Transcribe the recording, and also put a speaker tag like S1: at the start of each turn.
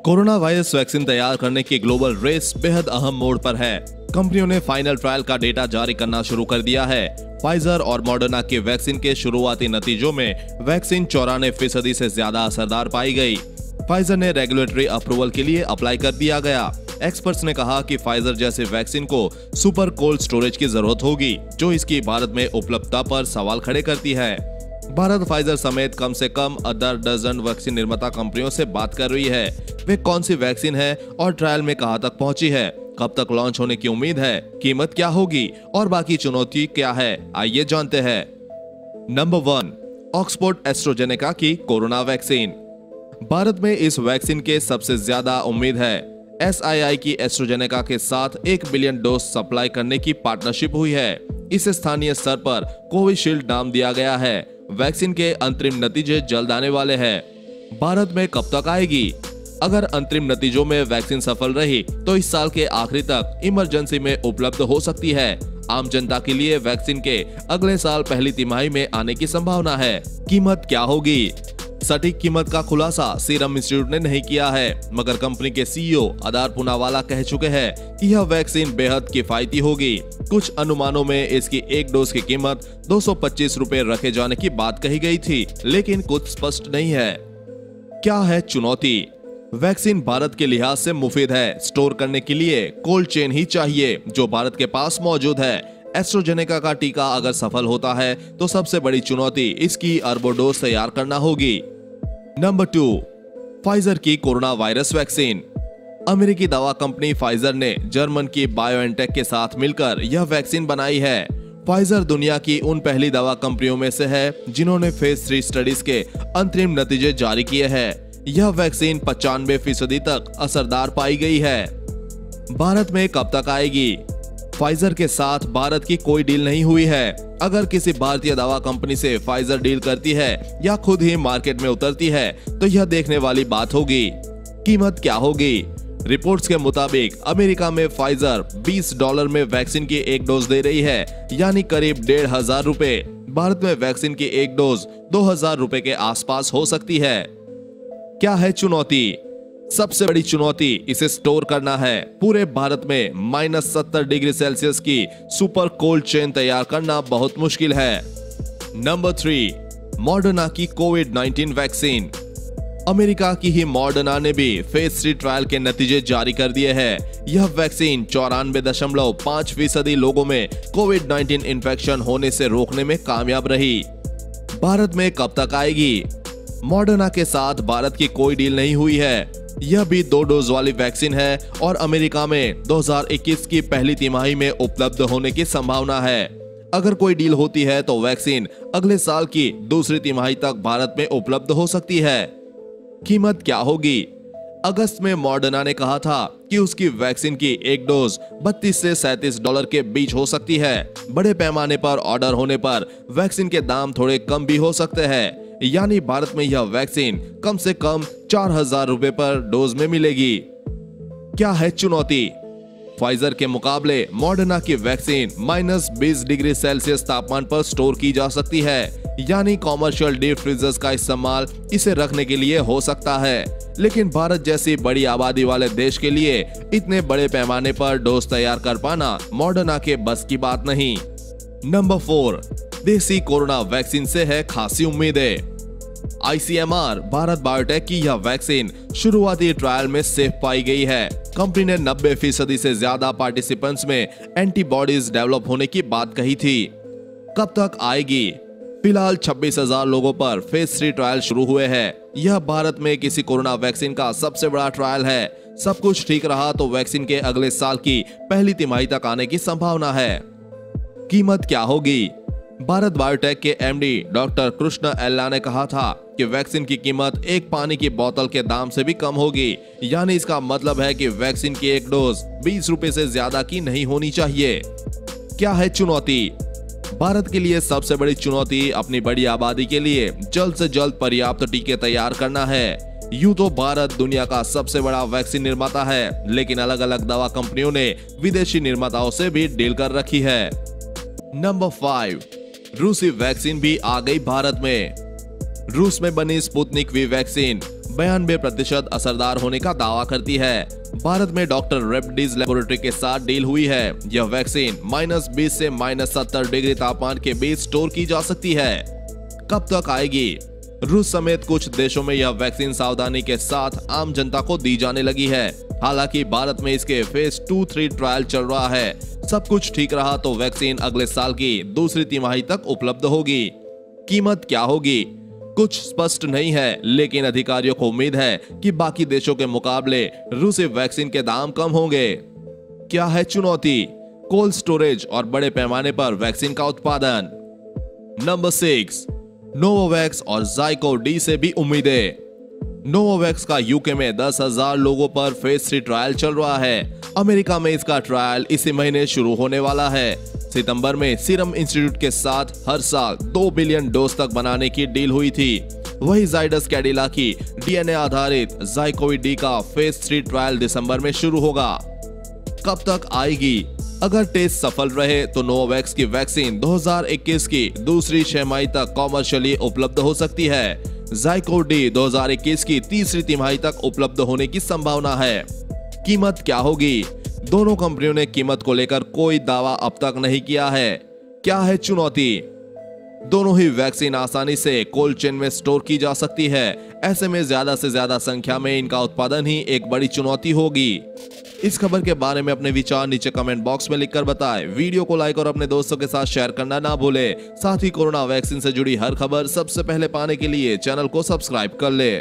S1: Corona virus vaccine तैयार करने की ग्लोबल रेस बेहद अहम मोड़ पर है। कंपनियों ने फाइनल ट्रायल का डेटा जारी करना शुरू कर दिया है। फाइजर और मॉडर्ना के वैक्सीन के शुरुआती नतीजों में वैक्सीन 94% से ज्यादा असरदार पाई गई। फाइजर ने रेगुलेटरी अप्रूवल के लिए अप्लाई कर दिया गया। एक्सपर्ट्स ने कहा कि फाइजर जैसे वैक्सीन को सुपर कोल्ड स्टोरेज की जरूरत होगी, जो इसकी भारत में उपलब्धता पर सवाल खड़े करती है। भारत फाइजर समेत कम से कम 10 डजन वैक्सीन निर्माता कंपनियों से बात कर रही है। वे कौन सी वैक्सीन है और ट्रायल में कहां तक पहुंची है, कब तक लॉन्च होने की उम्मीद है, कीमत क्या होगी और बाकी चुनौती क्या है, आइए जानते हैं। नंबर 1, ऑक्सफोर्ड एस्ट्राजेनेका की कोरोना वैक्सीन। भारत में इस वैक्सीन के सबसे ज्यादा उम्मीद है। SII की एस्ट्राजेनेका के साथ 1 बिलियन डोज सप्लाई करने की पार्टनरशिप हुई है। इसे स्थानीय स्तर पर कोविशील्ड नाम दिया गया है। वैक्सीन के अंतरिम नतीजे जल्द आने वाले हैं। भारत में कब तक आएगी? अगर अंतरिम नतीजों में वैक्सीन सफल रही तो इस साल के आखिरी तक इमरजेंसी में उपलब्ध हो सकती है। आम जनता के लिए वैक्सीन के अगले साल पहली तिमाही में आने की संभावना है। कीमत क्या होगी? सटीक कीमत का खुलासा सीरम इंस्टीट्यूट ने नहीं किया है, मगर कंपनी के CEO आदार पूनावाला कह चुके हैं कि यह वैक्सीन बेहद किफायती होगी। कुछ अनुमानों में इसकी एक डोज की कीमत 225 रुपए रखे जाने की बात कही गई थी, लेकिन कुछ स्पष्ट नहीं है। क्या है चुनौती? वैक्सीन भारत के लिहाज से मुफीद है। स्टोर करने के लिए कोल्ड चेन ही चाहिए, जो भारत के पास मौजूद है। एस्ट्राजेनेका का टीका अगर सफल होता है तो सबसे बड़ी चुनौती इसकी अरबों डोज तैयार करना होगी। नंबर 2, फाइजर की कोरोना वायरस वैक्सीन। अमेरिकी दवा कंपनी फाइजर ने जर्मन की बायोएनटेक के साथ मिलकर यह वैक्सीन बनाई है। फाइजर दुनिया की उन पहली दवा कंपनियों में से है जिन्होंने फेज 3 स्टडीज के अंतरिम नतीजे जारी किए हैं। यह वैक्सीन 95% तक असरदार पाई गई है। भारत में कब तक आएगी? फाइजर के साथ भारत की कोई डील नहीं हुई है। अगर किसी भारतीय दवा कंपनी से फाइजर डील करती है या खुद ही मार्केट में उतरती है तो यह देखने वाली बात होगी। कीमत क्या होगी? रिपोर्ट्स के मुताबिक अमेरिका में फाइजर $20 में वैक्सीन की एक डोज दे रही है, यानी करीब 1,500 रुपए। भारत में वैक्सीन की एक डोज 2,000 रुपए के आसपास हो सकती है। क्या है चुनौती? सबसे बड़ी चुनौती इसे स्टोर करना है। पूरे भारत में -70 डिग्री सेल्सियस की सुपर कोल्ड चेन तैयार करना बहुत मुश्किल है। नंबर 3, मॉडर्ना की कोविड-19 वैक्सीन। अमेरिका की ही मॉडर्ना ने भी फेज 3 ट्रायल के नतीजे जारी कर दिए हैं। यह वैक्सीन 94.5% लोगों में कोविड-19 इन्फेक्शन होने से रोकने में कामयाब रही। भारत में कब तक आएगी? मॉडर्ना के साथ भारत की कोई डील नहीं हुई है। यह भी 2 डोज वाली वैक्सीन है और अमेरिका में 2021 की पहली तिमाही में उपलब्ध होने की संभावना है। अगर कोई डील होती है तो वैक्सीन अगले साल की दूसरी तिमाही तक भारत में उपलब्ध हो सकती है। कीमत क्या होगी? अगस्त में मॉडर्ना ने कहा था कि उसकी वैक्सीन की एक डोज $32 से $37 के बीच हो सकती है। बड़े पैमाने पर ऑर्डर होने पर वैक्सीन के दाम थोड़े कम भी हो सकते हैं, यानी भारत में यह वैक्सीन कम से कम 4,000 रुपए पर डोज में मिलेगी। क्या है चुनौती? फाइजर के मुकाबले मॉडर्ना की वैक्सीन -20 डिग्री सेल्सियस तापमान पर स्टोर की जा सकती है, यानी कॉमर्शियल डीप फ्रीजर्स का इस्तेमाल इसे रखने के लिए हो सकता है। लेकिन भारत जैसी बड़ी आबादी वाले देश के लिए इतने बड़े पैमाने पर डोज तैयार कर पाना मॉडर्ना के बस की बात नहीं। नंबर 4, देसी कोरोना वैक्सीन से है खासी उम्मीदें। ICMR भारत बायोटेक की यह वैक्सीन शुरुआती ट्रायल में सेफ पाई गई है। कंपनी ने 90% से ज्यादा पार्टिसिपेंट्स में एंटीबॉडीज डेवलप होने की बात कही थी। कब तक आएगी? फिलहाल 26,000 लोगों पर फेज 3 ट्रायल शुरू हुए हैं। यह भारत में किसी कोरोना वैक्सीन का सबसे बड़ा ट्रायल है। सब कुछ ठीक रहा तो वैक्सीन के अगले साल की पहली तिमाही तक आने की संभावना है। कीमत क्या होगी? भारत बायोटेक के MD डॉक्टर कृष्ण एल्ला ने कहा था कि वैक्सीन की कीमत एक पानी की बोतल के दाम से भी कम होगी, यानी इसका मतलब है कि वैक्सीन की एक डोज 20 रुपए से ज्यादा की नहीं होनी चाहिए। क्या है चुनौती? भारत के लिए सबसे बड़ी चुनौती अपनी बड़ी आबादी के लिए जल्द से जल्द पर्याप्त टीके तैयार करना है। यूं तो भारत दुनिया का सबसे बड़ा वैक्सीन निर्माता है, लेकिन अलग अलग दवा कंपनियों ने विदेशी निर्माताओं से भी डील कर रखी है। नंबर 5, रूसी वैक्सीन भी आ गई भारत में। रूस में बनी स्पुतनिक वी वैक्सीन 92% असरदार होने का दावा करती है। भारत में डॉक्टर रेड्डीज लेबोरेटरी के साथ डील हुई है। यह वैक्सीन -20 से -70 डिग्री तापमान के बीच स्टोर की जा सकती है। कब तक आएगी? रूस समेत कुछ देशों में यह वैक्सीन सावधानी के साथ आम जनता को दी जाने लगी है। हालांकि भारत में इसके फेज 2-3 ट्रायल चल रहा है। सब कुछ ठीक रहा तो वैक्सीन अगले साल की दूसरी तिमाही तक उपलब्ध होगी। कीमत क्या होगी? कुछ स्पष्ट नहीं है, लेकिन अधिकारियों को उम्मीद है कि बाकी देशों के मुकाबले रूसी वैक्सीन के दाम कम होंगे। क्या है चुनौती? कोल्ड स्टोरेज और बड़े पैमाने पर वैक्सीन का उत्पादन। नंबर 6, नोवावैक्स और ज़ाइकोव-डी से भी उम्मीदें। नोवावैक्स का यूके में 10,000 लोगों पर फेज 3 ट्रायल चल रहा है। अमेरिका में इसका ट्रायल इसी महीने शुरू होने वाला है। सितंबर में सीरम इंस्टीट्यूट के साथ हर साल 2 बिलियन डोज तक बनाने की डील हुई थी। वही जाइडस कैडिला की डीएनए आधारित ज़ाइकोव-डी का फेज 3 ट्रायल दिसंबर में शुरू होगा। कब तक आएगी? अगर टेस्ट सफल रहे तो नोवावैक्स की वैक्सीन 2021 की दूसरी छमाही तक कॉमर्शियली उपलब्ध हो सकती है। ज़ाइकोव-डी 2021 की तीसरी तिमाही तक उपलब्ध होने की संभावना है। कीमत क्या होगी? दोनों कंपनियों ने कीमत को लेकर कोई दावा अब तक नहीं किया है। क्या है चुनौती? दोनों ही वैक्सीन आसानी से कोल्ड चेन में स्टोर की जा सकती है। ऐसे में ज्यादा से ज्यादा संख्या में इनका उत्पादन ही एक बड़ी चुनौती होगी। इस खबर के बारे में अपने विचार नीचे कमेंट बॉक्स में लिखकर बताएं। वीडियो को लाइक और अपने दोस्तों के साथ शेयर करना ना भूलें। साथ ही कोरोना वैक्सीन से जुड़ी हर खबर सबसे पहले पाने के लिए चैनल को सब्सक्राइब कर ले।